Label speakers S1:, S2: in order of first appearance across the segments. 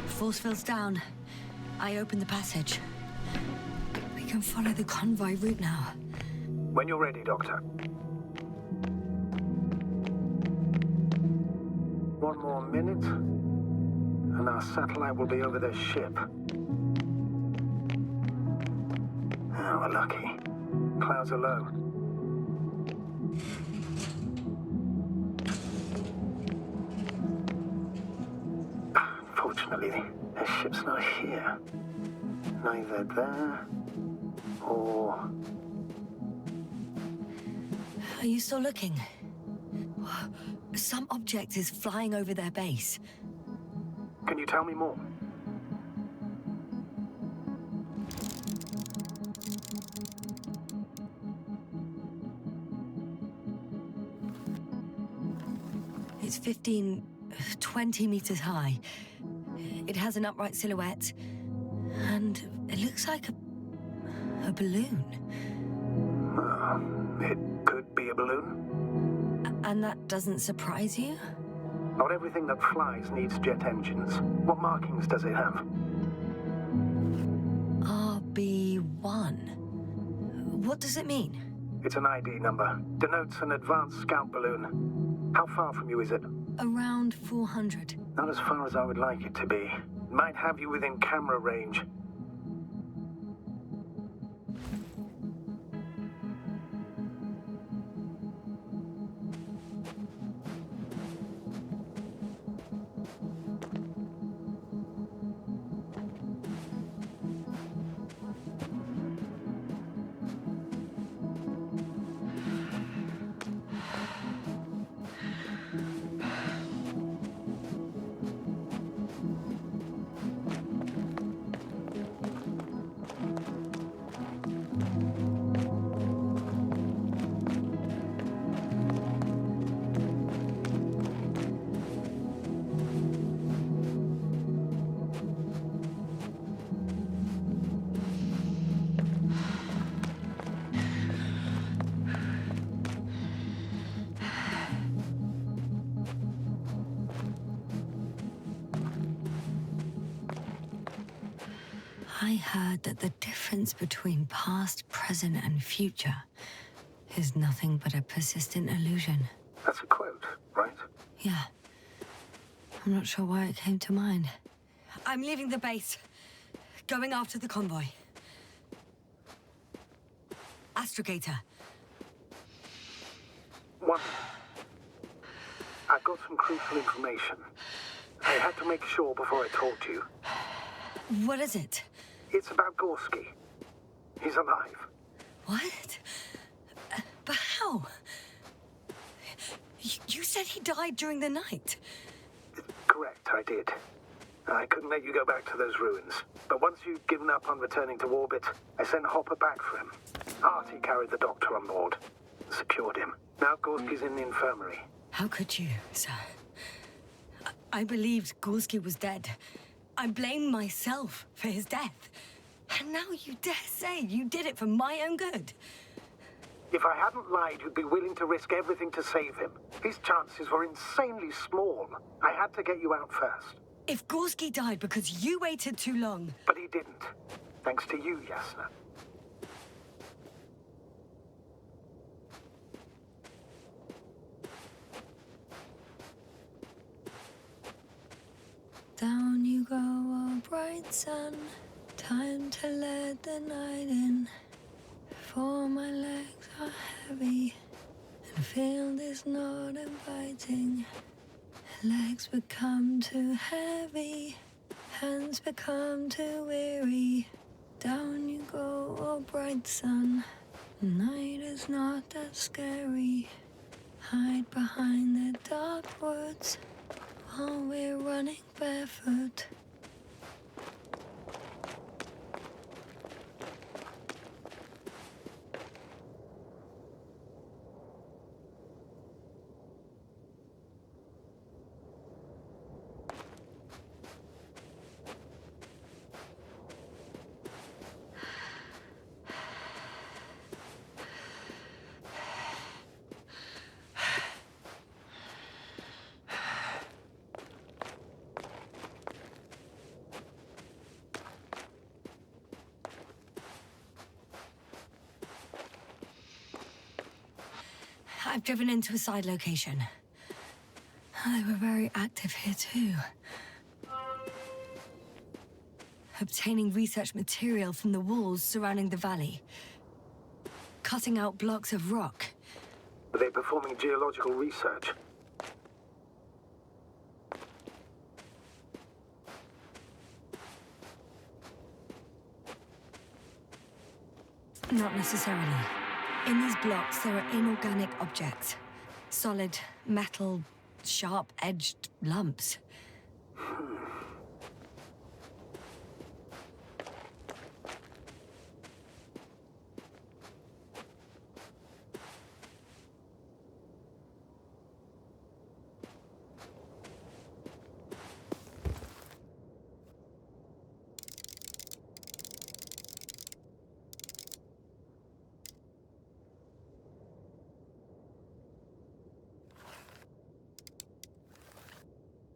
S1: Force field's down. I open the passage. We can follow the convoy route now.
S2: When you're ready, Doctor. One more minute, and our satellite will be over their ship. Oh, we're lucky. Clouds are low. Unfortunately, their ship's not here. Neither there or...
S1: Are you still looking? Some object is flying over their base.
S2: Can you tell me more?
S1: It's 15, 20 meters high. It has an upright silhouette, and it looks like a balloon.
S2: It could be a balloon.
S1: And that doesn't surprise you?
S2: Not everything that flies needs jet engines. What markings does it have?
S1: RB1. What does it mean?
S2: It's an ID number. Denotes an advanced scout balloon. How far from you is it?
S1: Around 400.
S2: Not as far as I would like it to be. Might have you within camera range.
S1: I heard that the difference between past, present, and future is nothing but a persistent illusion.
S2: That's a quote, right?
S1: Yeah. I'm not sure why it came to mind. I'm leaving the base. Going after the convoy. Astrogator.
S2: One. I've got some crucial information. I had to make sure before I talked to you.
S1: What is it?
S2: It's about Gorski. He's alive.
S1: What? But how? You said he died during the night.
S2: Correct, I did. I couldn't let you go back to those ruins. But once you'd given up on returning to orbit, I sent Hopper back for him. Artie carried the doctor on board. Secured him. Now Gorski's in the infirmary.
S1: How could you, sir? I believed Gorski was dead. I blame myself for his death. And now you dare say you did it for my own good.
S2: If I hadn't lied, you'd be willing to risk everything to save him. His chances were insanely small. I had to get you out first.
S1: If Gorski died because you waited too long...
S2: But he didn't. Thanks to you, Yasna.
S1: Down you go, oh bright sun. Time to let the night in. For my legs are heavy, and field is not inviting. Legs become too heavy, hands become too weary. Down you go, oh bright sun. Night is not that scary. Hide behind the dark woods while we're running barefoot. I've driven into a side location. They were very active here too. Obtaining research material from the walls surrounding the valley. Cutting out blocks of rock.
S2: Were they performing geological research?
S1: Not necessarily. In these blocks, there are inorganic objects. Solid, metal, sharp-edged lumps.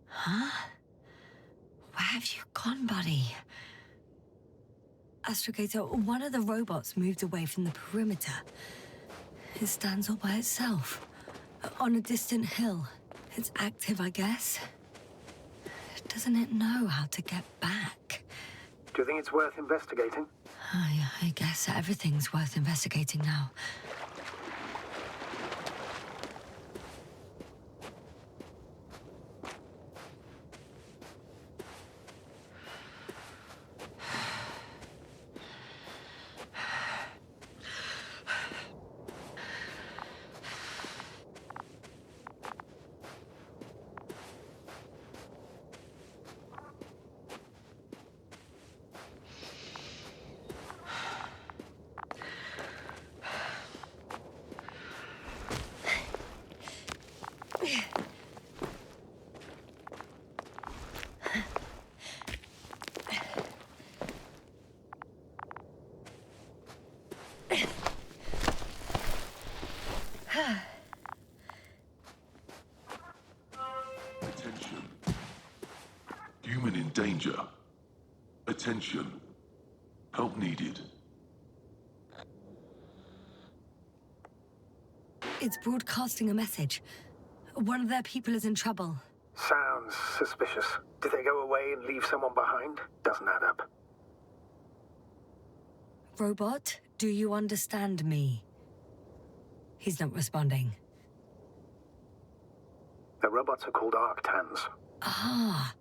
S1: Huh? Where have you gone, buddy? Astrogator, one of the robots moved away from the perimeter. It stands all by itself, on a distant hill. It's active, I guess. Doesn't it know how to get back?
S2: Do you think it's worth investigating?
S1: I guess everything's worth investigating now.
S3: Attention. Human in danger. Attention. Help needed.
S1: It's broadcasting a message. One of their people is in trouble.
S2: Sounds suspicious. Did they go away and leave someone behind? Doesn't add up.
S1: Robot, do you understand me? He's not responding.
S2: The robots are called Arctans.
S1: Ah.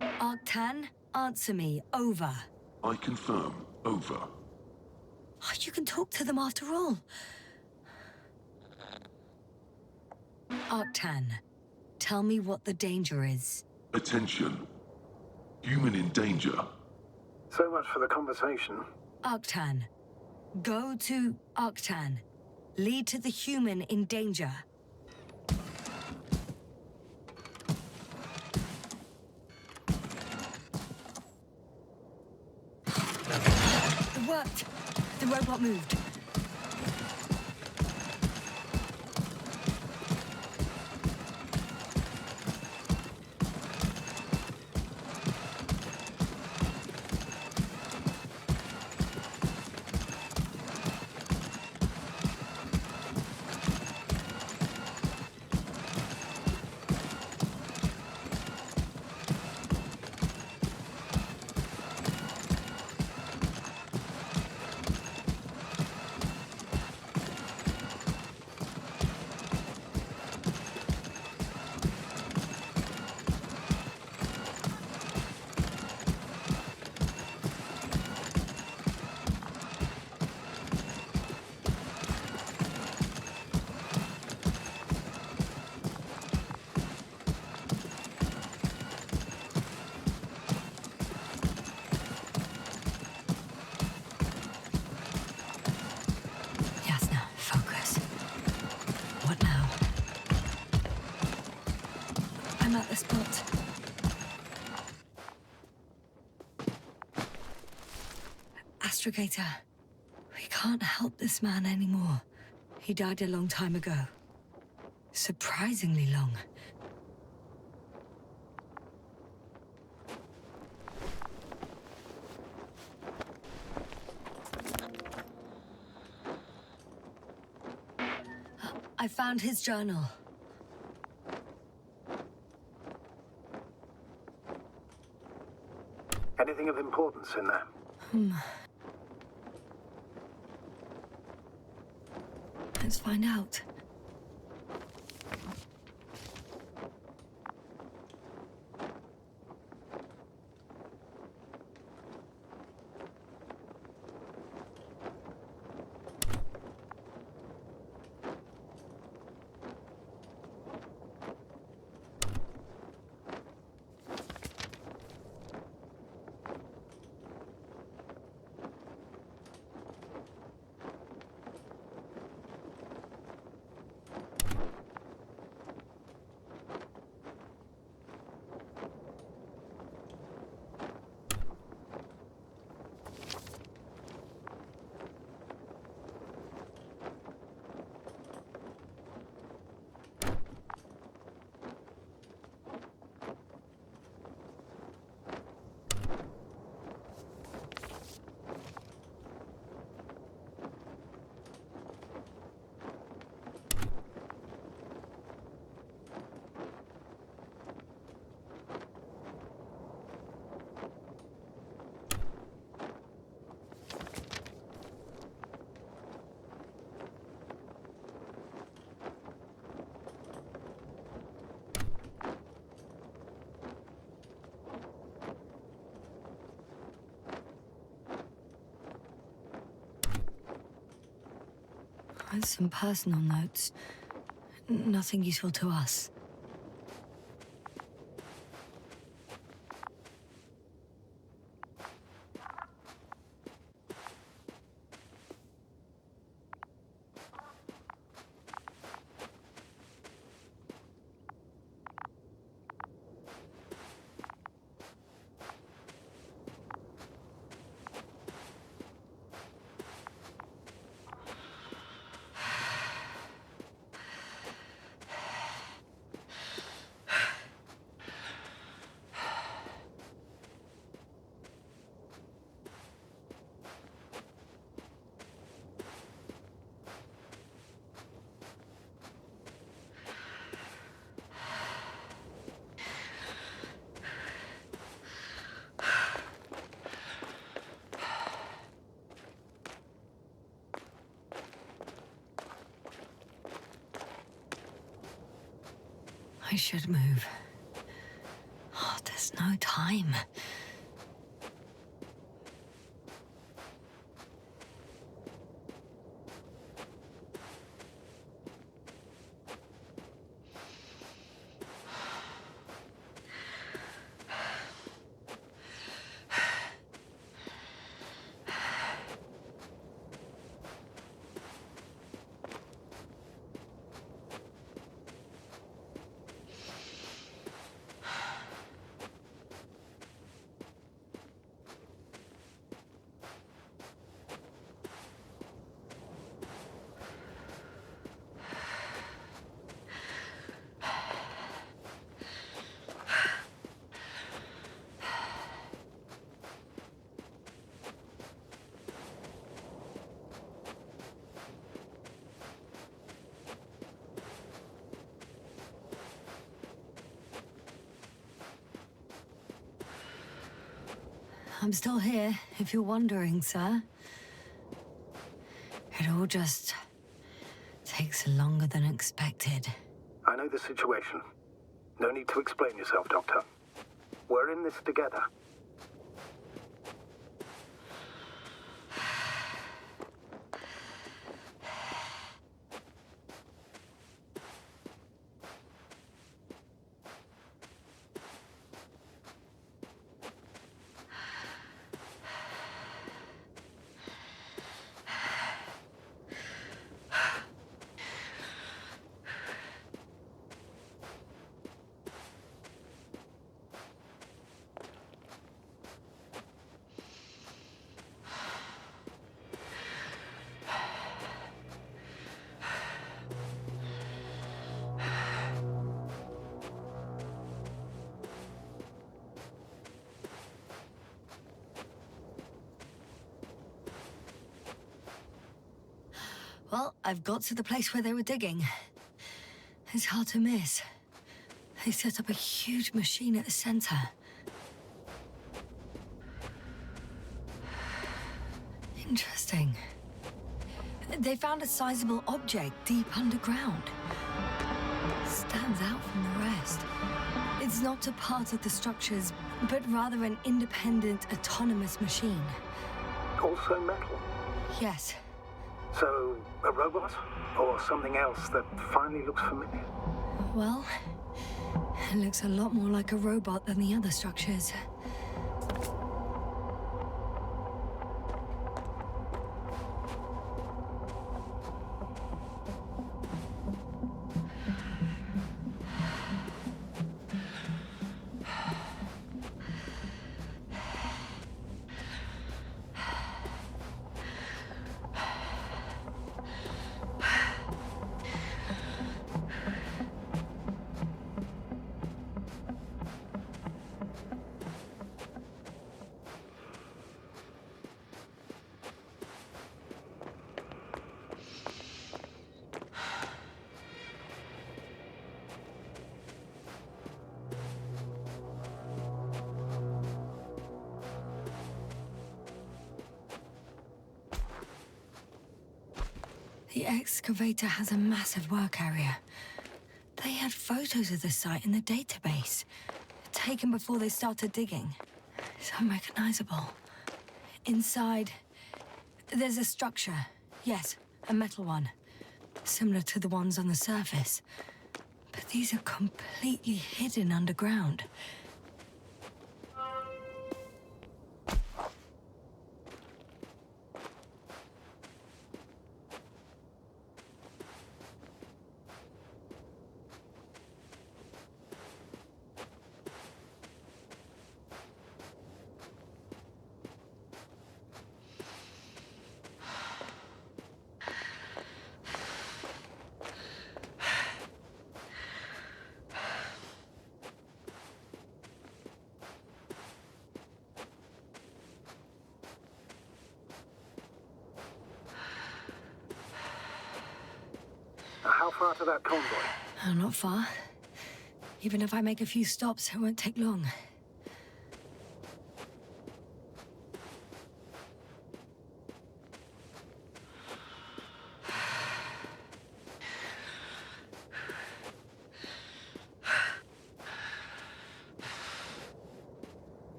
S1: Arctan, answer me. Over.
S3: I confirm. Over.
S1: Oh, you can talk to them after all. Arctan, tell me what the danger is.
S3: Attention. Human in danger.
S2: So much for the conversation.
S1: Arctan, go to Arctan. Lead to the human in danger. It worked. The robot moved. At the spot. Astrogator, we can't help this man anymore. He died a long time ago. Surprisingly long. I found his journal.
S2: Anything of importance in there?
S1: Let's find out. There's some personal notes. Nothing useful to us. I should move. Oh, there's no time. I'm still here, if you're wondering, sir. It all just takes longer than expected.
S2: I know the situation. No need to explain yourself, Doctor. We're in this together.
S1: Well, I've got to the place where they were digging. It's hard to miss. They set up a huge machine at the center. Interesting. They found a sizable object deep underground. Stands out from the rest. It's not a part of the structures, but rather an independent, autonomous machine.
S2: Also metal?
S1: Yes.
S2: So, a robot? Or something else that finally looks familiar?
S1: Well, it looks a lot more like a robot than the other structures. The excavator has a massive work area. They had photos of the site in the database, taken before they started digging. It's unrecognizable. Inside, there's a structure. Yes, a metal one. Similar to the ones on the surface. But these are completely hidden underground.
S2: How far to that convoy?
S1: Not far. Even if I make a few stops, it won't take long.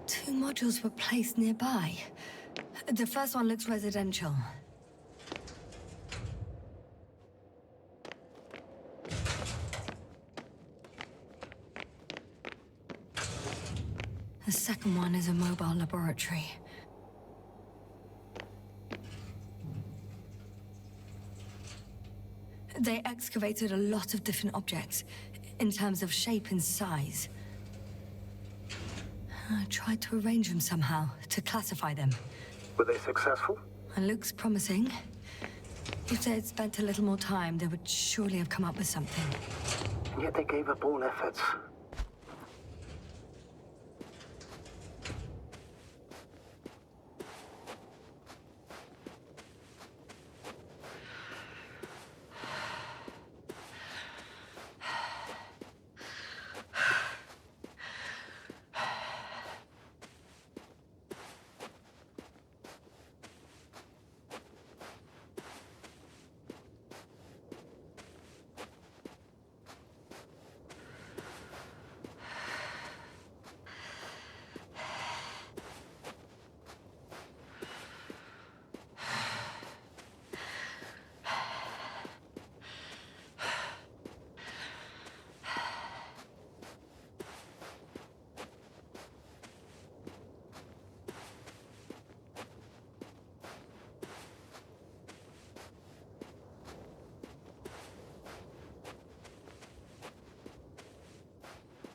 S1: Two modules were placed nearby. The first one looks residential. The second one is a mobile laboratory. They excavated a lot of different objects, in terms of shape and size. I tried to arrange them somehow, to classify them.
S2: Were they successful?
S1: It looks promising. If they had spent a little more time, they would surely have come up with something.
S2: And yet they gave up all efforts.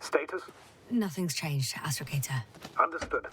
S2: Status?
S1: Nothing's changed, Astrogator.
S2: Understood.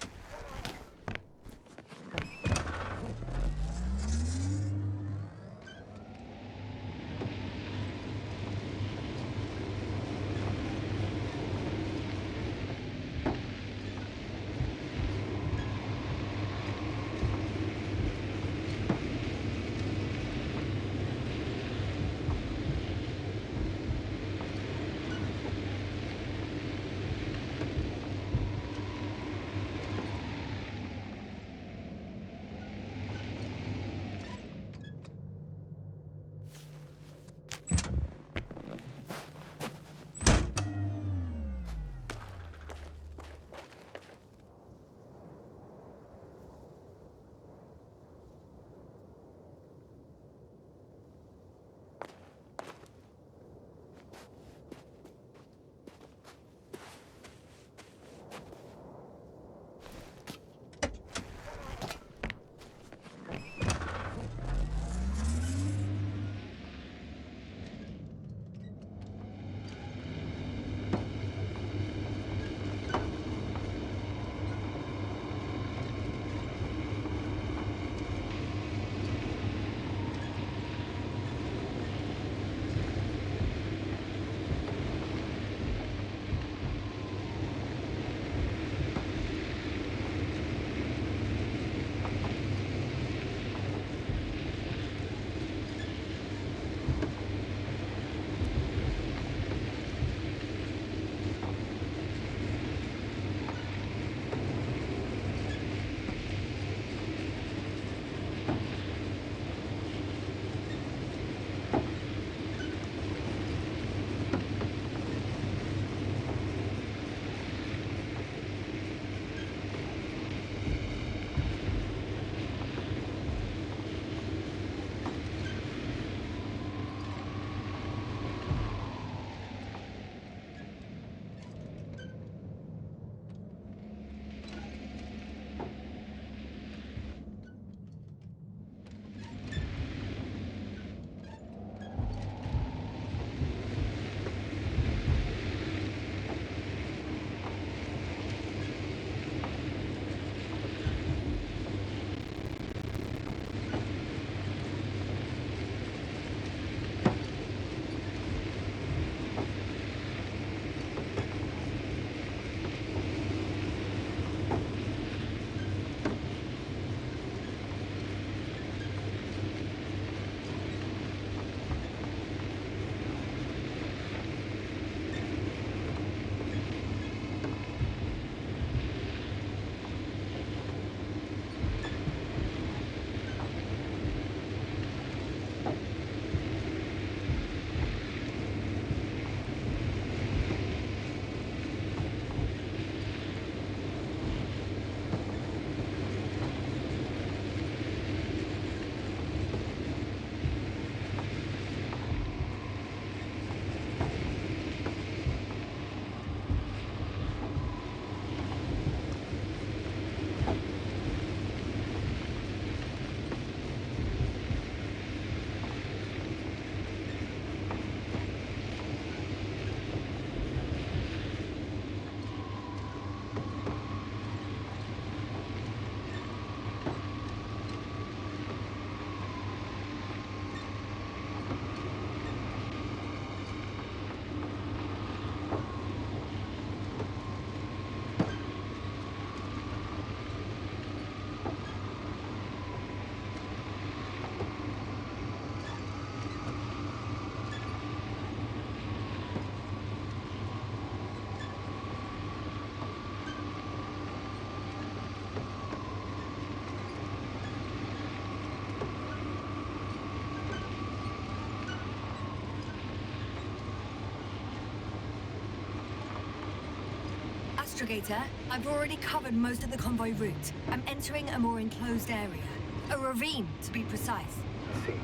S1: Astrogator, I've already covered most of the convoy route. I'm entering a more enclosed area. A ravine, to be precise.
S2: I see.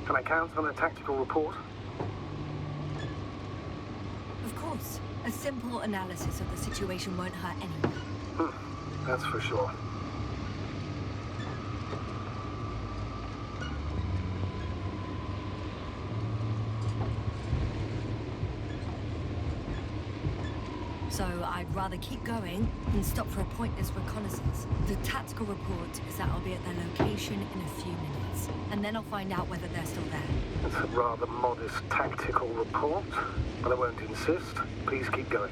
S2: Can I count on a tactical report?
S1: Of course. A simple analysis of the situation won't hurt anyone.
S2: That's for sure.
S1: So I'd rather keep going than stop for a pointless reconnaissance. The tactical report is that I'll be at their location in a few minutes, and then I'll find out whether they're still there.
S2: It's a rather modest tactical report, but I won't insist. Please keep going.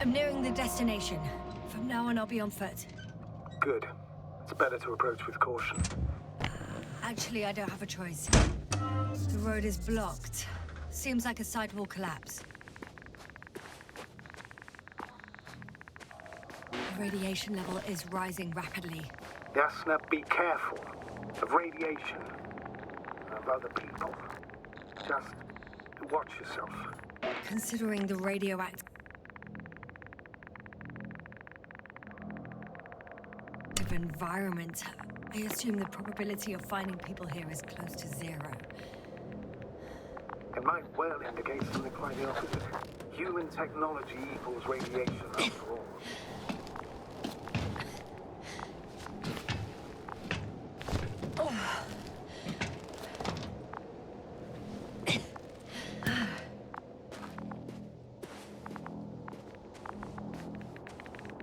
S1: I'm nearing the destination. From now on, I'll be on foot.
S2: Good. It's better to approach with caution.
S1: Actually, I don't have a choice. The road is blocked. Seems like a sidewall collapse. The radiation level is rising rapidly.
S2: Yasna, be careful of radiation, of other people. Just watch yourself.
S1: Considering the radioactive environment, I assume the probability of finding people here is close to zero.
S2: It might well indicate something quite the opposite. Human technology equals radiation, after all.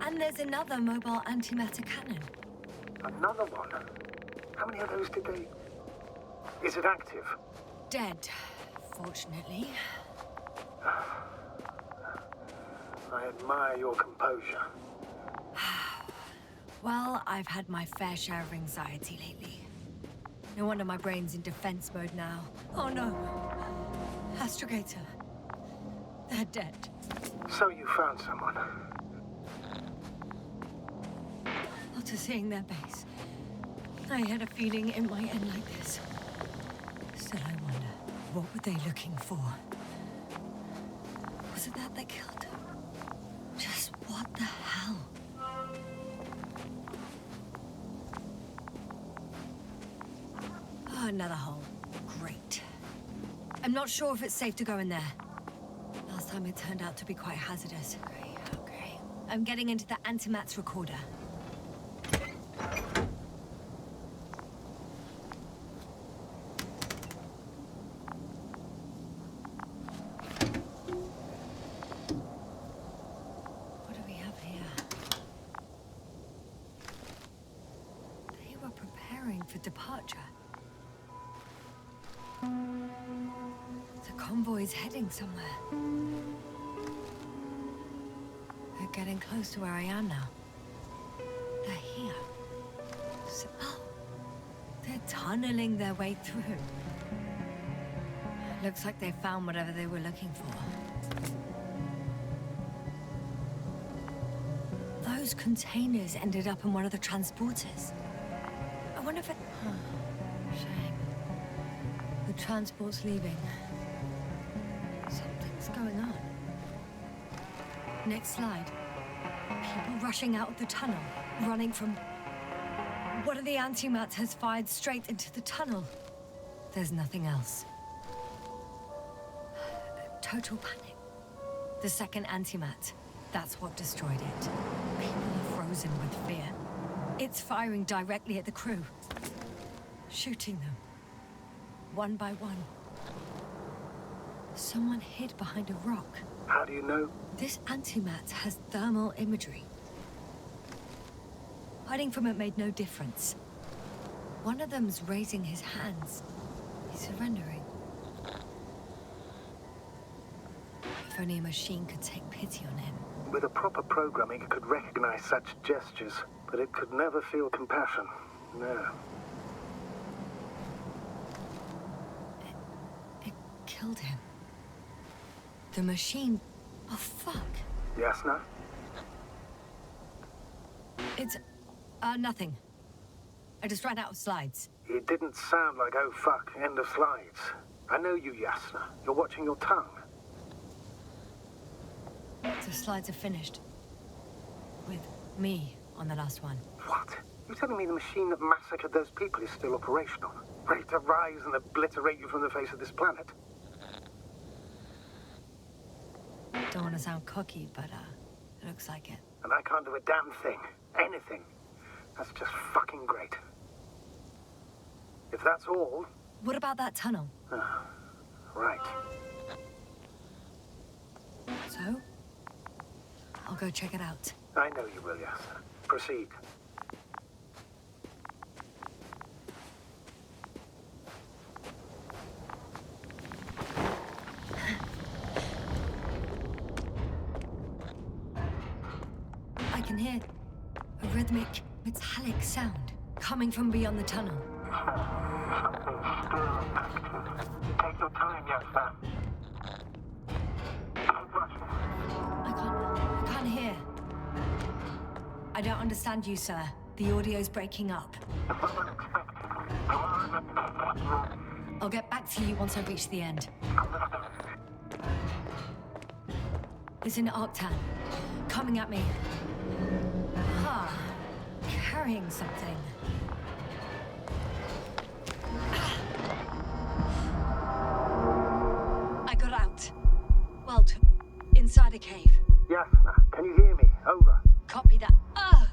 S1: And there's another mobile antimatter cannon.
S2: Another one? How many of those did they... Is it active?
S1: Dead, fortunately.
S2: I admire your composure.
S1: Well, I've had my fair share of anxiety lately. No wonder my brain's in defense mode now. Oh no. Astrogator. They're dead.
S2: So you found someone.
S1: After seeing their base, I had a feeling it might end like this. Still, I wonder, what were they looking for? Was it that they killed him? Just what the hell? Oh, another hole. Great. I'm not sure if it's safe to go in there. Last time it turned out to be quite hazardous. Okay. I'm getting into the antimat's recorder. For departure. The convoy's heading somewhere. They're getting close to where I am now. They're here. So, oh, they're tunneling their way through. Looks like they found whatever they were looking for. Those containers ended up in one of the transporters. I wonder if it... Shame. The transport's leaving. Something's going on. Next slide. People rushing out of the tunnel, running from... One of the antimats has fired straight into the tunnel. There's nothing else. Total panic. The second antimat. That's what destroyed it. People are frozen with fear. It's firing directly at the crew. Shooting them. One by one. Someone hid behind a rock.
S2: How do you know?
S1: This antimat has thermal imagery. Hiding from it made no difference. One of them's raising his hands. He's surrendering. If only a machine could take pity on him.
S2: With a proper programming, it could recognize such gestures, but it could never feel compassion. No.
S1: It killed him. The machine... Oh, fuck.
S2: Yasna?
S1: It's... nothing. I just ran out of slides.
S2: It didn't sound like, oh fuck, end of slides. I know you, Yasna. You're watching your tongue.
S1: The slides are finished. With me on the last one.
S2: What? You're telling me the machine that massacred those people is still operational? Ready to rise and obliterate you from the face of this planet?
S1: Don't want to sound cocky, but it looks like it.
S2: And I can't do a damn thing. Anything. That's just fucking great. If that's all...
S1: What about that tunnel?
S2: Right.
S1: So? I'll go check it out.
S2: I know you will, yes. Proceed.
S1: I can hear a rhythmic, metallic sound coming from beyond the tunnel.
S2: Take your time, young man.
S1: I can't hear. I don't understand you, sir. The audio's breaking up. I'll get back to you once I reach the end. It's an Octan. Coming at me. Carrying something. I got out. Well, inside a cave.
S2: Yasna, can you hear me? Over.
S1: Copy that. I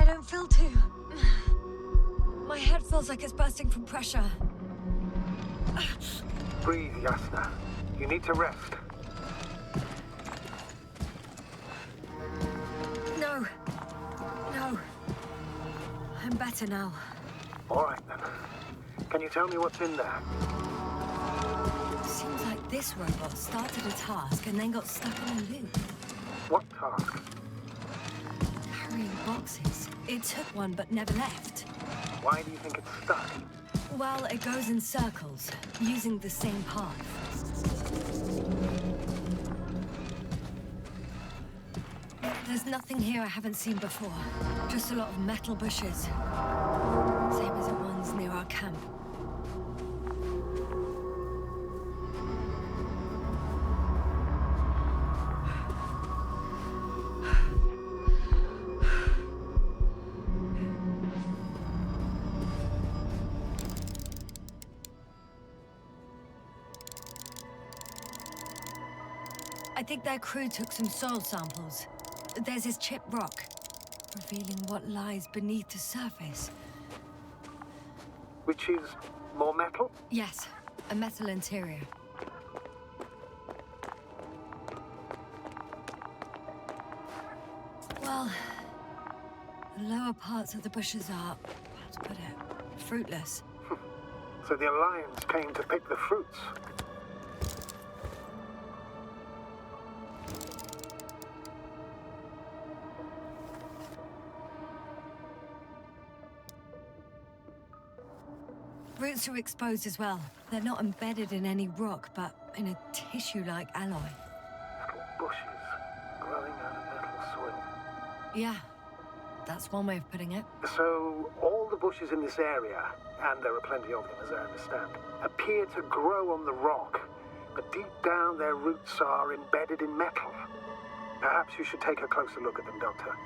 S1: don't feel too... My head feels like it's bursting from pressure.
S2: Breathe, Yasna. You need to rest.
S1: No. I'm better now.
S2: All right, then. Can you tell me what's in there?
S1: Seems like this robot started a task and then got stuck in a loop.
S2: What task?
S1: Carrying boxes. It took one but never left.
S2: Why do you think it's stuck?
S1: Well, it goes in circles, using the same path. There's nothing here I haven't seen before. Just a lot of metal bushes. Same as the ones near our camp. I think their crew took some soil samples. There's this chipped rock, revealing what lies beneath the surface.
S2: Which is more metal?
S1: Yes, a metal interior. Well, the lower parts of the bushes are, how to put it, fruitless.
S2: So the Alliance came to pick the fruits.
S1: Roots are exposed as well. They're not embedded in any rock, but in a tissue-like alloy.
S2: Little bushes growing out of metal soil.
S1: Yeah, that's one way of putting it.
S2: So all the bushes in this area, and there are plenty of them as I understand, appear to grow on the rock, but deep down their roots are embedded in metal. Perhaps you should take a closer look at them, Doctor.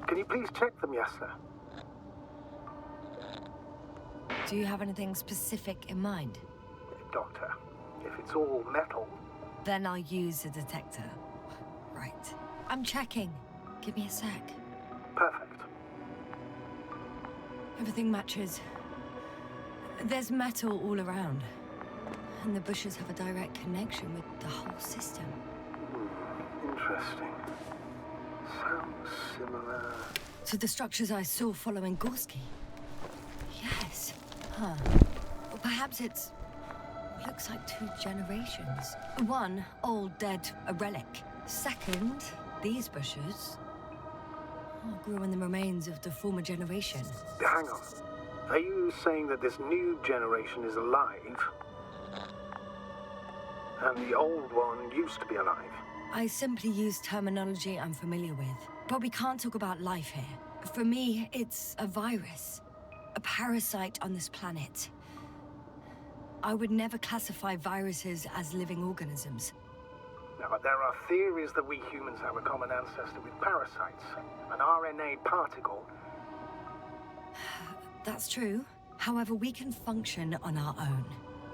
S2: Can you please check them, Yasna?
S1: Do you have anything specific in mind?
S2: Doctor, if it's all metal...
S1: Then I'll use a detector. Right. I'm checking. Give me a sec.
S2: Perfect.
S1: Everything matches. There's metal all around. And the bushes have a direct connection with the whole system.
S2: Interesting. Sounds similar...
S1: To the structures I saw following Gorski. Yes. Huh. Or perhaps it's... looks like 2 generations. One, old, dead, a relic. Second, these bushes... grew in the remains of the former generation.
S2: Hang on. Are you saying that this new generation is alive? And the old one used to be alive?
S1: I simply use terminology I'm familiar with. But we can't talk about life here. For me, it's a virus. a parasite on this planet. I would never classify viruses as living organisms.
S2: Now, but there are theories that we humans have a common ancestor with parasites. An RNA particle.
S1: That's true. However, we can function on our own.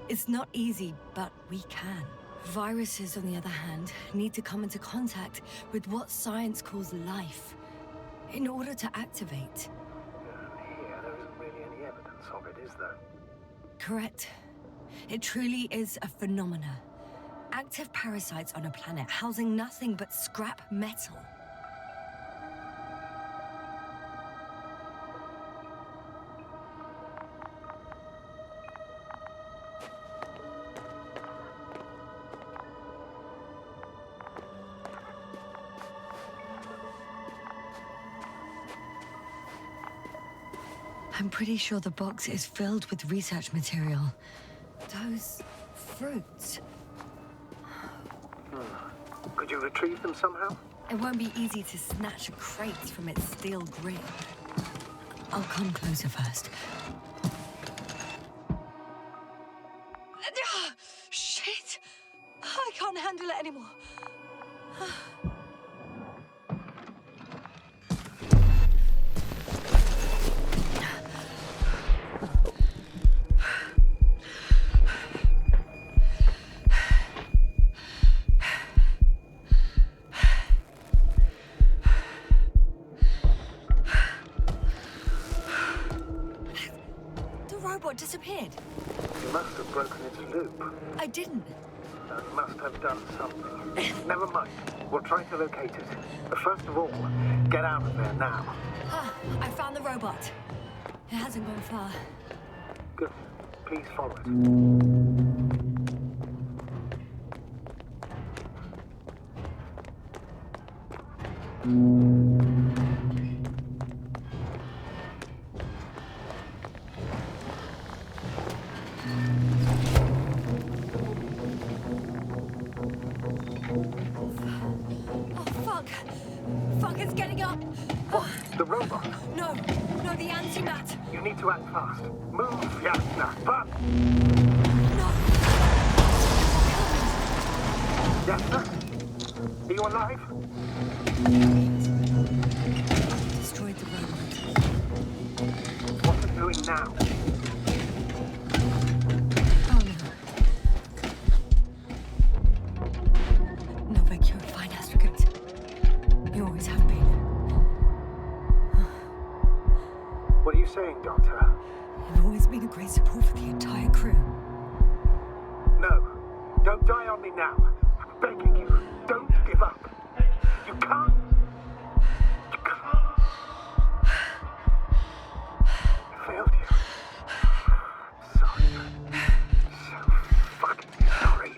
S1: It's not easy, but we can. Viruses, on the other hand, need to come into contact with what science calls life in order to activate.
S2: Here, there isn't really any evidence of it, is there?
S1: Correct. It truly is a phenomena. Active parasites on a planet housing nothing but scrap metal. I'm pretty sure the box is filled with research material. Those fruits.
S2: Could you retrieve them somehow?
S1: It won't be easy to snatch a crate from its steel grip. I'll come closer first. Shit! I can't handle it anymore. Disappeared.
S2: You must have broken its loop.
S1: I didn't.
S2: You must have done something. Never mind. We'll try to locate it. But first of all, get out of there now.
S1: I found the robot. It hasn't gone far.
S2: Good. Please follow it. The robot?
S1: No, the antimat.
S2: You need to act fast. Move, Yasna, but...
S1: No.
S2: Yasna? Are you alive?
S1: Destroyed the robot.
S2: What's it doing now?
S1: Oh no. No vacuum fine aggregates. You always have been.
S2: What are you saying, Doctor?
S1: You've always been a great support for the entire crew.
S2: No. Don't die on me now. I'm begging you. Don't give up. You can't. You can't. I failed you. Sorry. So fucking sorry.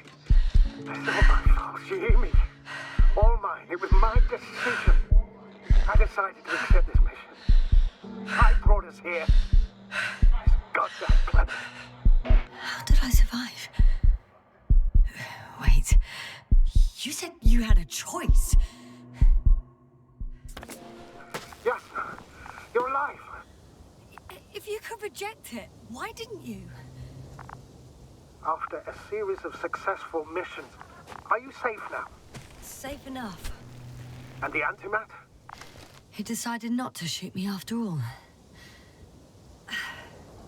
S2: It's all my fault. You hear me? All mine. It was my decision. I decided to accept this mission. I brought us here. This goddamn planet.
S1: How did I survive? Wait. You said you had a choice.
S2: Yes. You're alive.
S1: If you could reject it, why didn't you?
S2: After a series of successful missions, are you safe now?
S1: Safe enough.
S2: And the antimat?
S1: He decided not to shoot me after all.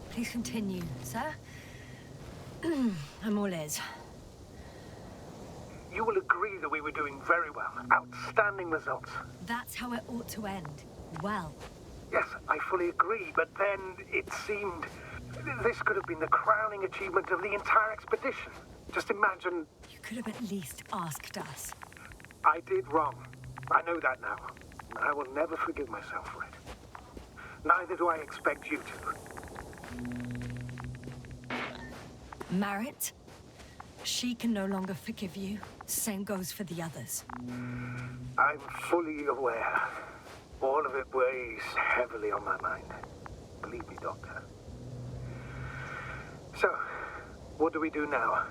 S1: Please continue, sir. I'm all ears.
S2: You will agree that we were doing very well. Outstanding results.
S1: That's how it ought to end. Well.
S2: Yes, I fully agree, but then it seemed... This could have been the crowning achievement of the entire expedition. Just imagine...
S1: You could have at least asked us.
S2: I did wrong. I know that now. I will never forgive myself for it. Neither do I expect you to.
S1: Marit, she can no longer forgive you. Same goes for the others.
S2: I'm fully aware. All of it weighs heavily on my mind. Believe me, Doctor. So, what do we do now?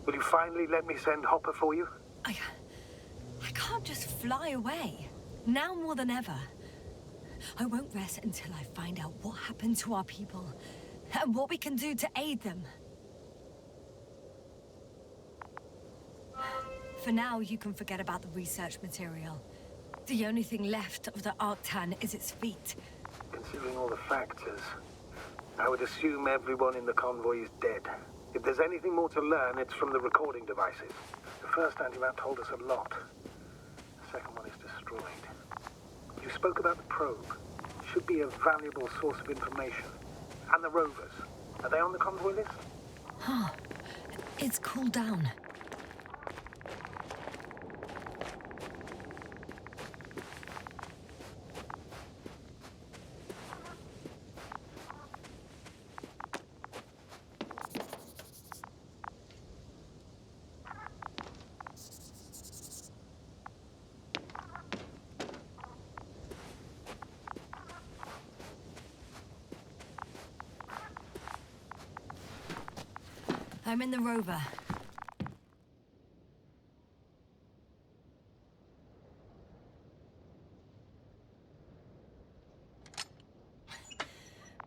S2: Will you finally let me send Hopper for you?
S1: I can't just fly away. Now more than ever. I won't rest until I find out what happened to our people and what we can do to aid them. For now, you can forget about the research material. The only thing left of the Arctan is its feet.
S2: Considering all the factors, I would assume everyone in the convoy is dead. If there's anything more to learn, it's from the recording devices. The first anti-map told us a lot. The second one is destroyed. You spoke about the probe. Should be a valuable source of information. And the rovers. Are they on the convoy list?
S1: Huh. It's cooled down. I'm in the rover.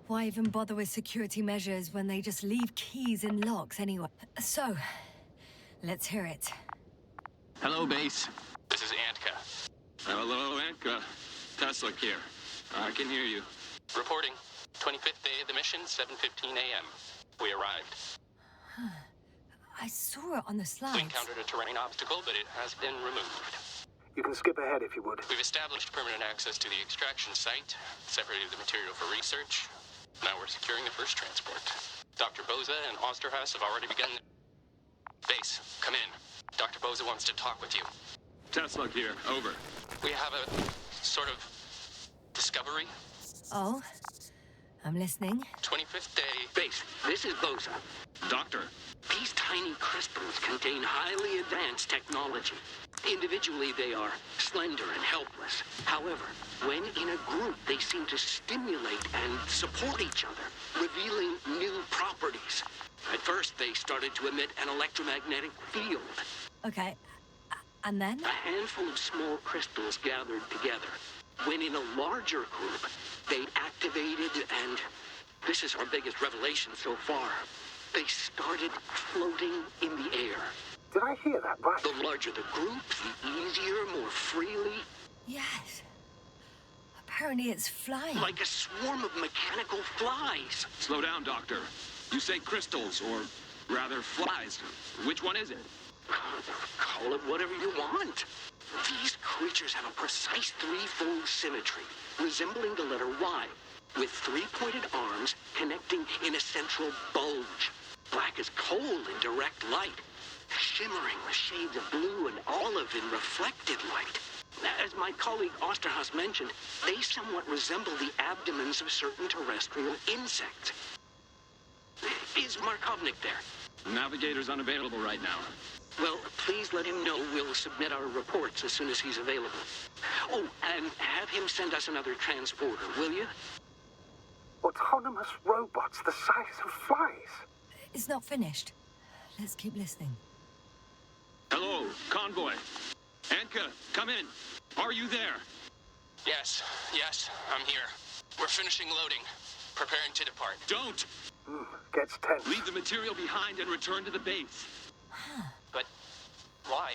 S1: Why even bother with security measures when they just leave keys in locks anyway? So, let's hear it.
S4: Hello, base. This is Antka. Hello, Antka. Tesla here. I can hear you. Reporting. 25th day of the mission, 7:15 a.m. We arrived.
S1: I saw it on the
S4: We
S1: slides.
S4: encountered a terrain obstacle, but it has been removed.
S2: You can skip ahead if you would.
S4: We've established permanent access to the extraction site, separated the material for research. Now we're securing the first transport. Dr. Boza and Osterhaus have already begun. Base, come in. Dr. Boza wants to talk with you. Tesla here, over. We have a sort of discovery.
S1: Oh, I'm listening.
S4: 25th day.
S5: Base, this is Boza.
S4: Doctor.
S5: These tiny crystals contain highly advanced technology. Individually, they are slender and helpless. However, when in a group, they seem to stimulate and support each other, revealing new properties. At first, they started to emit an electromagnetic field.
S1: Okay, and then?
S5: A handful of small crystals gathered together. When in a larger group, they activated and... this is our biggest revelation so far. They started floating in the air.
S2: Did I hear that right?
S5: The larger the group, the easier, more freely.
S1: Yes. Apparently it's flying.
S5: Like a swarm of mechanical flies.
S4: Slow down, Doctor. You say crystals, or rather flies. Which one is it?
S5: Call it whatever you want. These creatures have a precise threefold symmetry, resembling the letter Y, with three-pointed arms connecting in a central bulge. Black as coal in direct light, shimmering with shades of blue and olive in reflected light. As my colleague Osterhaus mentioned, they somewhat resemble the abdomens of certain terrestrial insects. Is Markovnik there?
S4: Navigator's unavailable right now.
S5: Well, please let him know we'll submit our reports as soon as he's available. Oh, and have him send us another transporter, will you?
S2: Autonomous robots the size of flies.
S1: It's not finished. Let's keep listening.
S4: Hello, convoy. Anka, come in. Are you there? Yes, I'm here. We're finishing loading. Preparing to depart. Don't!
S2: Gets tense.
S4: Leave the material behind and return to the base. But why?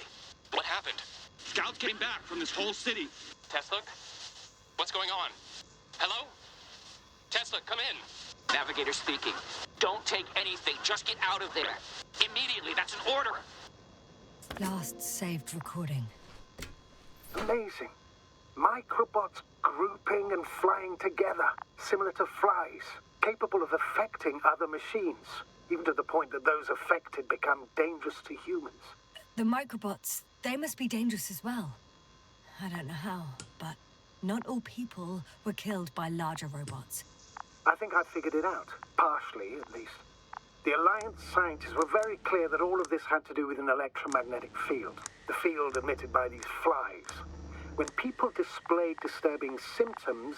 S4: What happened? Scouts came back from this whole city. Tesla? What's going on? Hello? Tesla, come in.
S5: Navigator speaking. Don't take anything. Just get out of there. Immediately. That's an order.
S1: Last saved recording.
S2: Amazing. Microbots grouping and flying together, similar to flies, capable of affecting other machines, even to the point that those affected become dangerous to humans.
S1: The microbots, they must be dangerous as well. I don't know how, but not all people were killed by larger robots.
S2: I think I figured it out, partially at least. The Alliance scientists were very clear that all of this had to do with an electromagnetic field, the field emitted by these flies. When people displayed disturbing symptoms,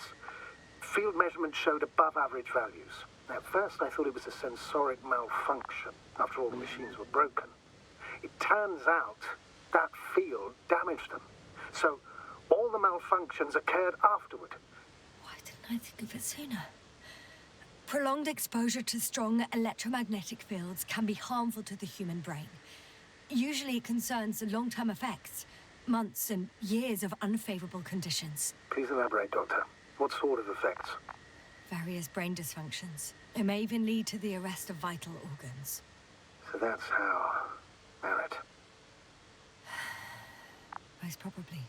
S2: field measurements showed above average values. At first I thought it was a sensoric malfunction, after all the machines were broken. It turns out that field damaged them. So all the malfunctions occurred afterward.
S1: What? I think of it sooner? Prolonged exposure to strong electromagnetic fields can be harmful to the human brain. Usually it concerns long-term effects, months and years of unfavorable conditions.
S2: Please elaborate, Doctor. What sort of effects?
S1: Various brain dysfunctions. It may even lead to the arrest of vital organs.
S2: So that's how... Barrett.
S1: Most probably.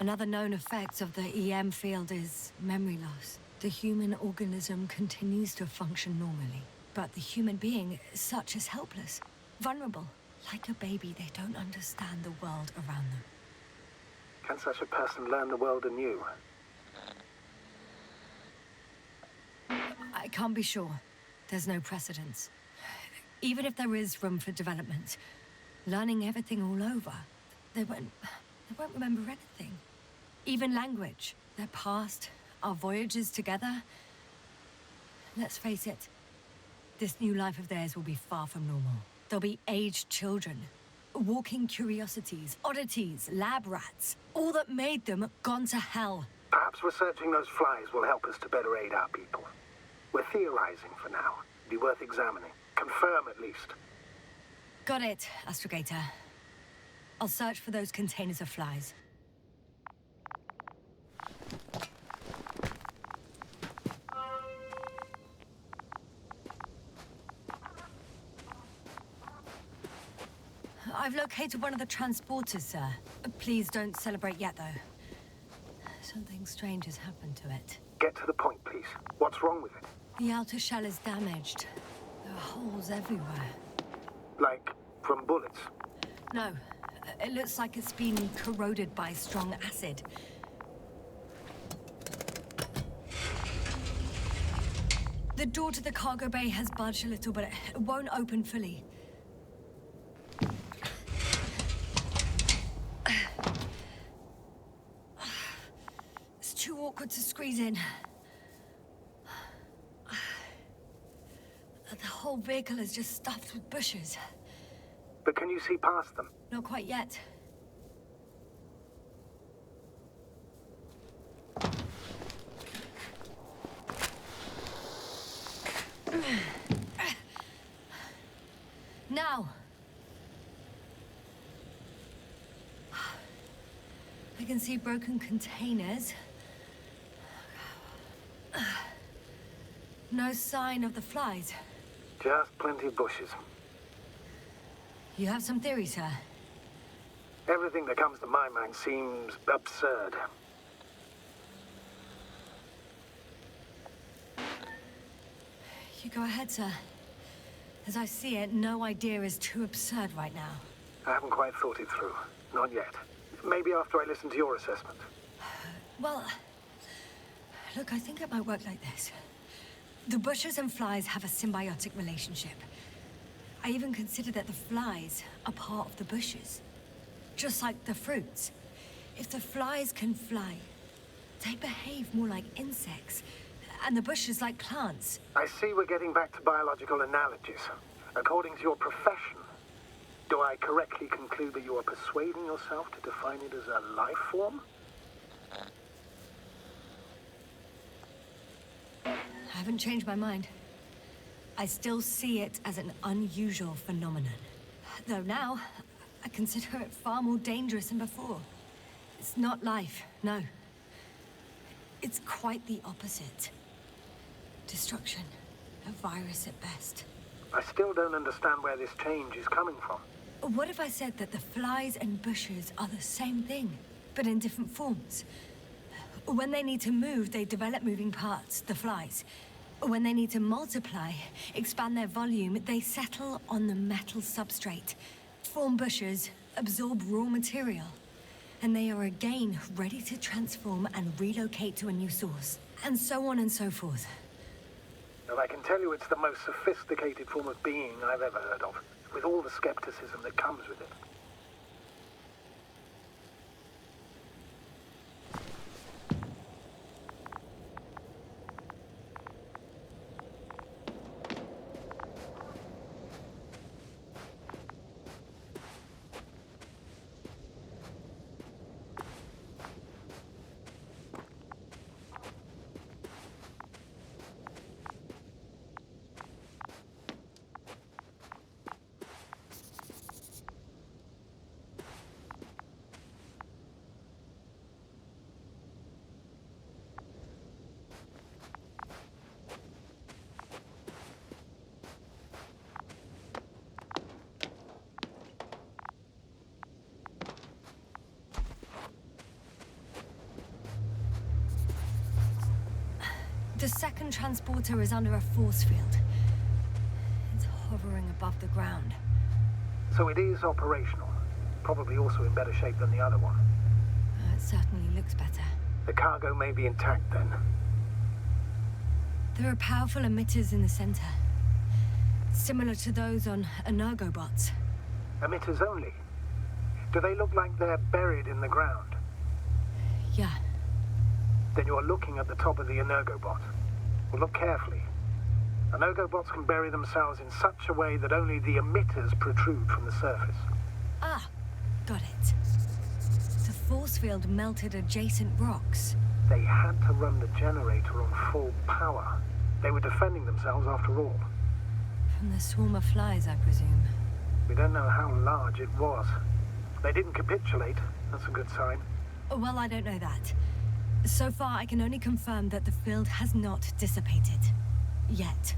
S1: Another known effect of the EM field is memory loss. The human organism continues to function normally, but the human being such is helpless, vulnerable. Like a baby, they don't understand the world around them.
S2: Can such a person learn the world anew?
S1: I can't be sure. There's no precedence. Even if there is room for development, learning everything all over, they won't remember anything. Even language, their past, our voyages together. Let's face it, this new life of theirs will be far from normal. They'll be aged children, walking curiosities, oddities, lab rats. All that made them gone to hell.
S2: Perhaps researching those flies will help us to better aid our people. We're theorizing for now. Be worth examining. Confirm at least.
S1: Got it, Astrogator. I'll search for those containers of flies. I've located one of the transporters, sir. Please don't celebrate yet, though. Something strange has happened to it.
S2: Get to the point, please. What's wrong with it?
S1: The outer shell is damaged. There are holes everywhere.
S2: Like, from bullets?
S1: No, it looks like it's been corroded by strong acid. The door to the cargo bay has budged a little, but it won't open fully. It's too awkward to squeeze in. The whole vehicle is just stuffed with bushes.
S2: But can you see past them?
S1: Not quite yet. Now. I can see broken containers. No sign of the flies.
S2: Just plenty of bushes.
S1: You have some theories, sir?
S2: Everything that comes to my mind seems absurd.
S1: You go ahead, sir. As I see it, no idea is too absurd right now.
S2: I haven't quite thought it through. Not yet. Maybe after I listen to your assessment.
S1: Well, look, I think it might work like this. The bushes and flies have a symbiotic relationship. I even consider that the flies are part of the bushes. Just like the fruits. If the flies can fly, they behave more like insects, and the bushes like plants.
S2: I see we're getting back to biological analogies. According to your profession, do I correctly conclude that you are persuading yourself to define it as a life form?
S1: I haven't changed my mind. I still see it as an unusual phenomenon. Though now, I consider it far more dangerous than before. It's not life, no. It's quite the opposite. Destruction. A virus at best.
S2: I still don't understand where this change is coming from.
S1: What if I said that the flies and bushes are the same thing, but in different forms? When they need to move, they develop moving parts, the flies. When they need to multiply, expand their volume, they settle on the metal substrate, form bushes, absorb raw material. And they are again ready to transform and relocate to a new source. And so on and so forth.
S2: And I can tell you it's the most sophisticated form of being I've ever heard of, with all the skepticism that comes with it.
S1: The second transporter is under a force field. It's hovering above the ground.
S2: So it is operational. Probably also in better shape than the other one.
S1: It certainly looks better.
S2: The cargo may be intact then.
S1: There are powerful emitters in the center. Similar to those on energobots.
S2: Emitters only? Do they look like they're buried in the ground?
S1: Yeah.
S2: Then you're looking at the top of the energobot. Well, look carefully. Energobots can bury themselves in such a way that only the emitters protrude from the surface.
S1: Ah, got it. The force field melted adjacent rocks.
S2: They had to run the generator on full power. They were defending themselves after all.
S1: From the swarm of flies, I presume.
S2: We don't know how large it was. They didn't capitulate. That's a good sign.
S1: Well, I don't know that. So far, I can only confirm that the field has not dissipated. Yet.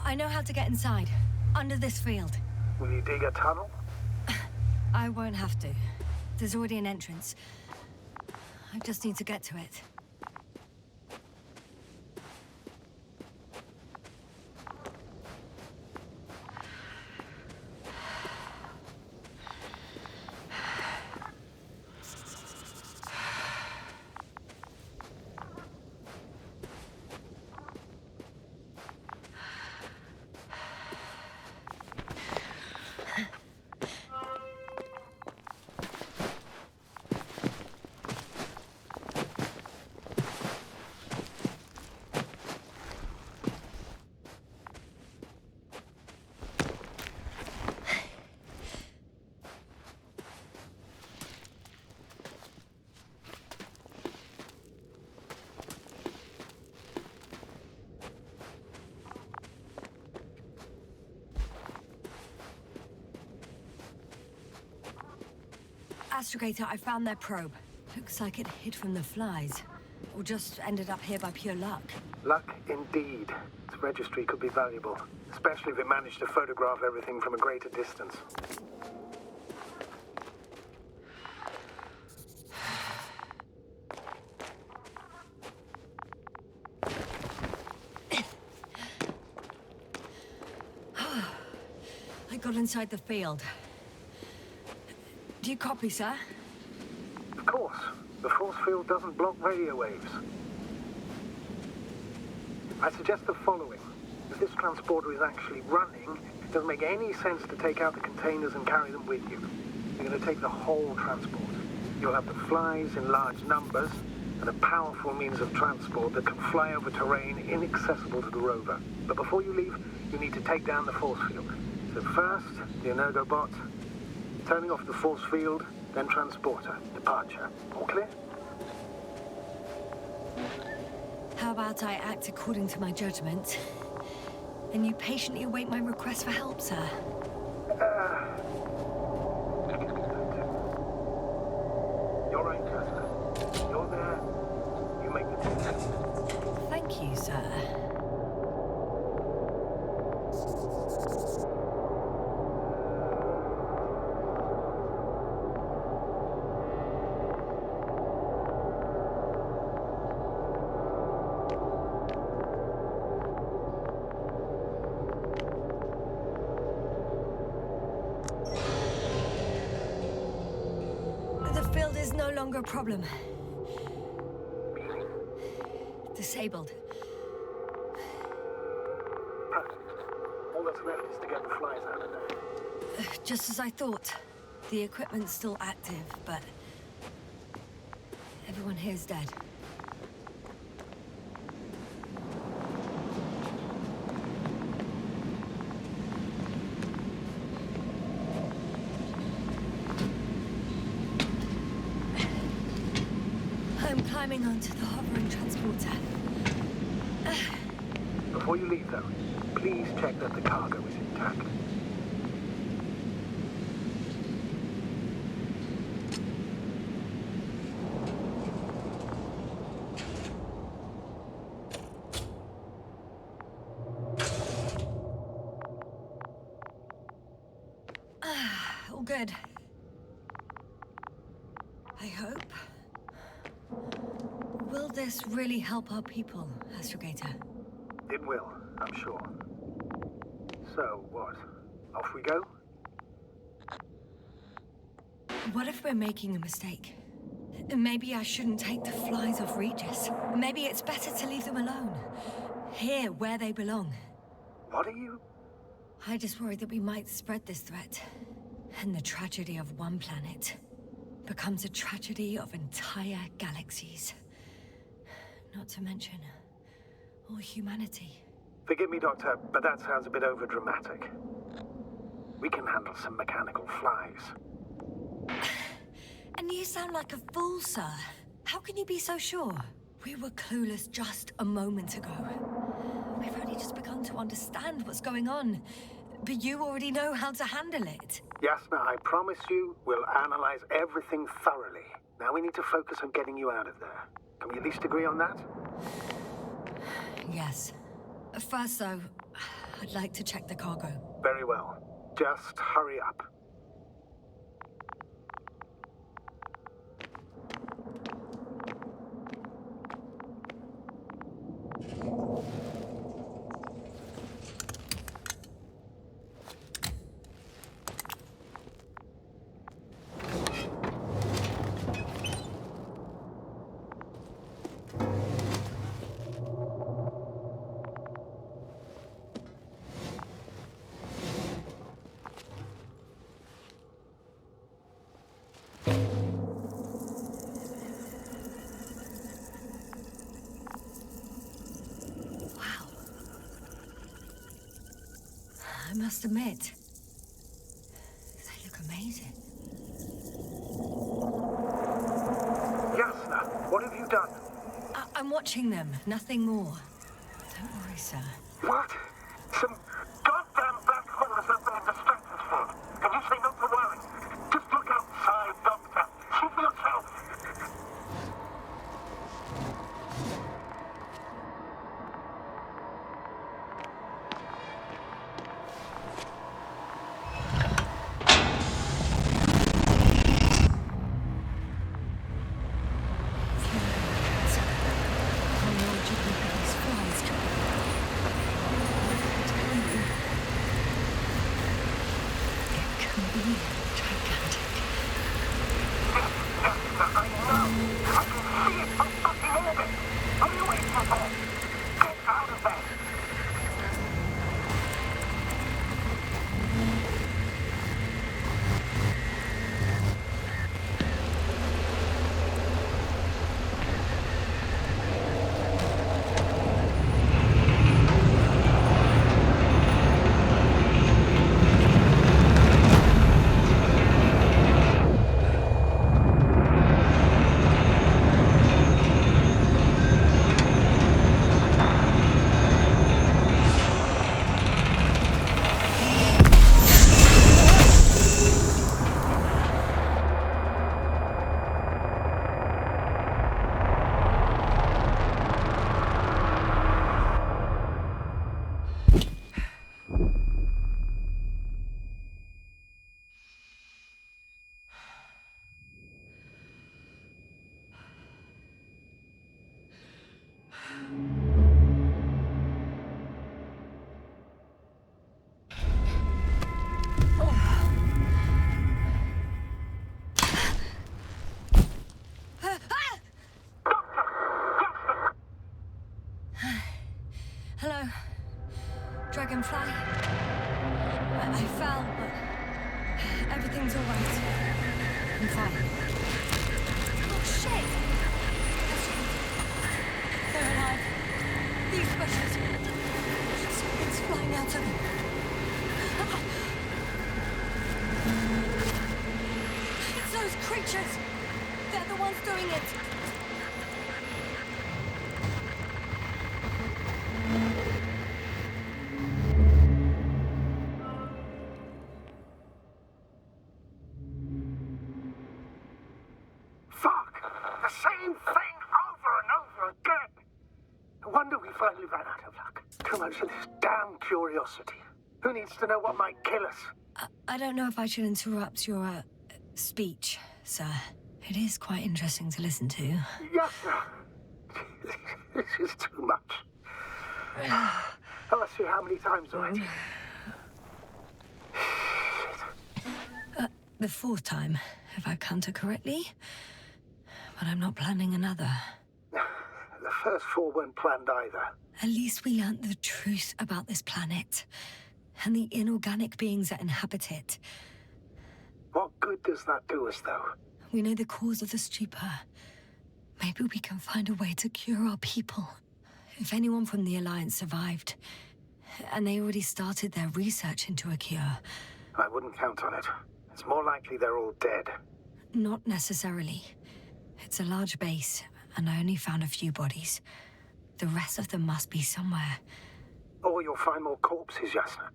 S1: I know how to get inside. Under this field.
S2: Will you dig a tunnel?
S1: I won't have to. There's already an entrance. I just need to get to it. Astrogator, I found their probe. Looks like it hid from the flies. Or just ended up here by pure luck.
S2: Luck indeed. Its registry could be valuable, especially if it managed to photograph everything from a greater distance.
S1: I got inside the field. Do you copy, sir?
S2: Of course. The force field doesn't block radio waves. I suggest the following. If this transporter is actually running, it doesn't make any sense to take out the containers and carry them with you. You're going to take the whole transport. You'll have the flies in large numbers, and a powerful means of transport that can fly over terrain inaccessible to the rover. But before you leave, you need to take down the force field. So first, the energobot, turning off the force field, then transporter, departure. All clear?
S1: How about I act according to my judgment, and you patiently await my request for help, sir?
S2: You're right, Custer. You're there. You make the decision.
S1: Thank you, sir. No longer a problem. Disabled.
S2: Perfect. All that's left is to get the flies out of there.
S1: Just as I thought. The equipment's still active, but everyone here's dead. Climbing onto the hovering transporter.
S2: Before you leave, though, please check that the cargo is intact.
S1: All good. I hope. this really help our people, Astrogator?
S2: It will, I'm sure. So, what? Off we go?
S1: What if we're making a mistake? Maybe I shouldn't take the flies off Regis. Maybe it's better to leave them alone. Here, where they belong.
S2: What are you...
S1: I just worry that we might spread this threat. And the tragedy of one planet becomes a tragedy of entire galaxies. Not to mention, all humanity.
S2: Forgive me, Doctor, but that sounds a bit overdramatic. We can handle some mechanical flies.
S1: And you sound like a fool, sir. How can you be so sure? We were clueless just a moment ago. We've only just begun to understand what's going on. But you already know how to handle it.
S2: Yasna, I promise you, we'll analyze everything thoroughly. Now we need to focus on getting you out of there. Can we at least agree on that?
S1: Yes. First, though, I'd like to check the cargo.
S2: Very well. Just hurry up.
S1: I must admit, they look amazing.
S2: Yasna, what have you done?
S1: I'm watching them, nothing more. Don't worry, sir.
S2: What? Some goddamn black holes have been distracted from. Can you say not to worry? Just look outside, Doctor. See for yourself.
S1: Hello, Dragonfly. I fell, but everything's all right. I'm fine. Oh, shit! They're alive. These bushes. Something's flying out of them. It's those creatures. They're the ones doing it.
S2: This damn curiosity. Who needs to know what might kill us?
S1: I don't know if I should interrupt your speech, sir. It is quite interesting to listen to.
S2: Yes, sir. This is too much. I'll ask you how many times already.
S1: The fourth time, if I counted correctly. But I'm not planning another.
S2: The first 4 weren't planned either.
S1: At least we learnt the truth about this planet. And the inorganic beings that inhabit it.
S2: What good does that do us, though?
S1: We know the cause of the stupor. Maybe we can find a way to cure our people. If anyone from the Alliance survived, and they already started their research into a cure.
S2: I wouldn't count on it. It's more likely they're all dead.
S1: Not necessarily. It's a large base, and I only found a few bodies. The rest of them must be somewhere.
S2: Or you'll find more corpses, Yasna.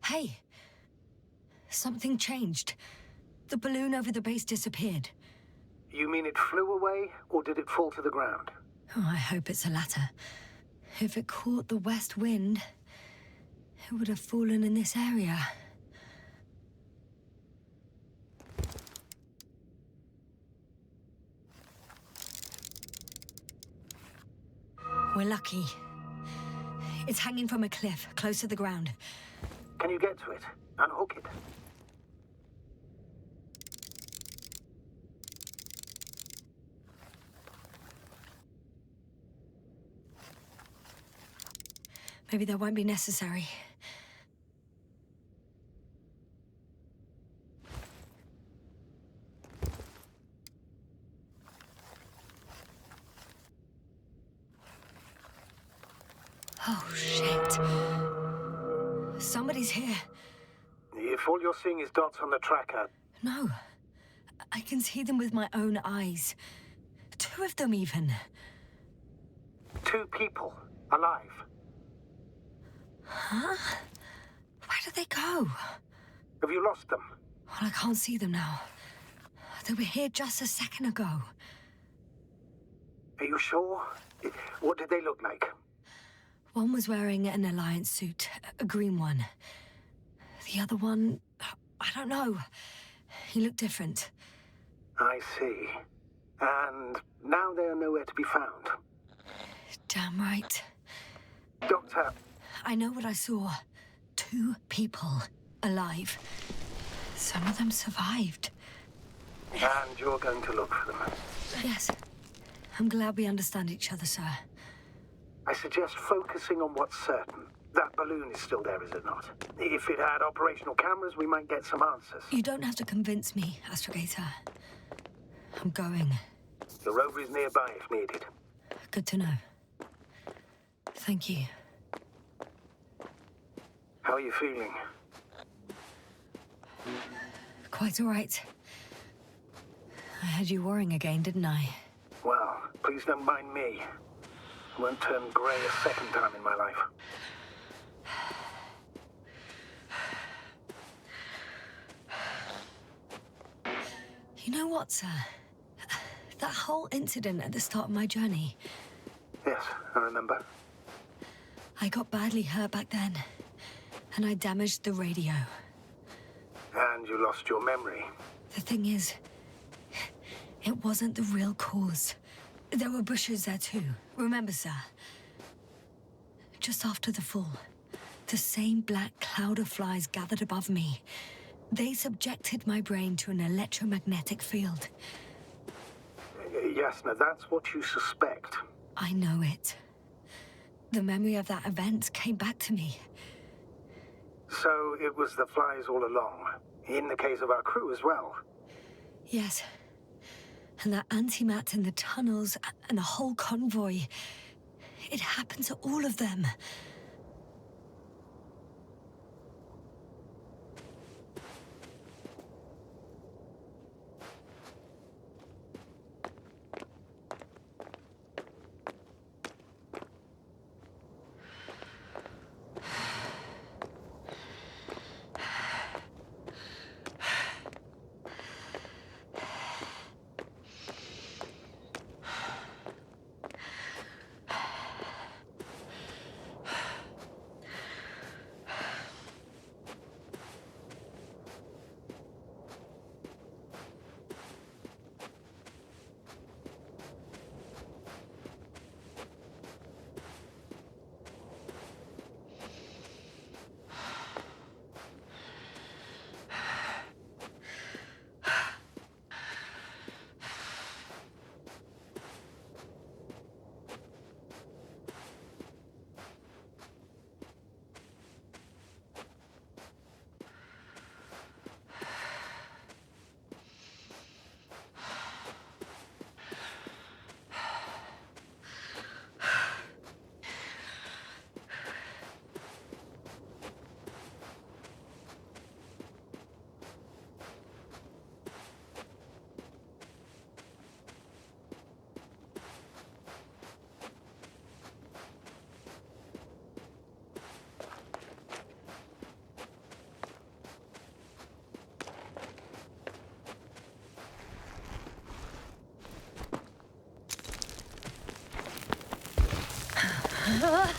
S1: Hey! Something changed. The balloon over the base disappeared.
S2: You mean it flew away, or did it fall to the ground?
S1: Oh, I hope it's the latter. If it caught the west wind, it would have fallen in this area. We're lucky. It's hanging from a cliff, close to the ground.
S2: Can you get to it? Unhook it?
S1: Maybe that won't be necessary. Oh, shit. Somebody's here.
S2: If all you're seeing is dots on the tracker...
S1: No. I can see them with my own eyes. 2 of them, even.
S2: 2 people. Alive.
S1: Huh? Where did they go?
S2: Have you lost them?
S1: Well, I can't see them now. They were here just a second ago.
S2: Are you sure? What did they look like?
S1: One was wearing an Alliance suit, a green one. The other one, I don't know. He looked different.
S2: I see. And now they are nowhere to be found.
S1: Damn right.
S2: Doctor...
S1: I know what I saw. 2 people alive. Some of them survived.
S2: And you're going to look for them.
S1: Yes. I'm glad we understand each other, sir.
S2: I suggest focusing on what's certain. That balloon is still there, is it not? If it had operational cameras, we might get some answers.
S1: You don't have to convince me, Astrogator. I'm going.
S2: The rover is nearby if needed.
S1: Good to know. Thank you.
S2: How are you feeling?
S1: Quite all right. I had you worrying again, didn't I?
S2: Well, please don't mind me. I won't turn grey a second time in my life.
S1: You know what, sir? That whole incident at the start of my journey.
S2: Yes, I remember.
S1: I got badly hurt back then, and I damaged the radio.
S2: And you lost your memory.
S1: The thing is, it wasn't the real cause. There were bushes there too, remember, sir? Just after the fall, the same black cloud of flies gathered above me. They subjected my brain to an electromagnetic field.
S2: Yes, now that's what you suspect.
S1: I know it. The memory of that event came back to me.
S2: So it was the flies all along, in the case of our crew as well.
S1: Yes. And that antimat in the tunnels and the whole convoy. It happened to all of them. Ah.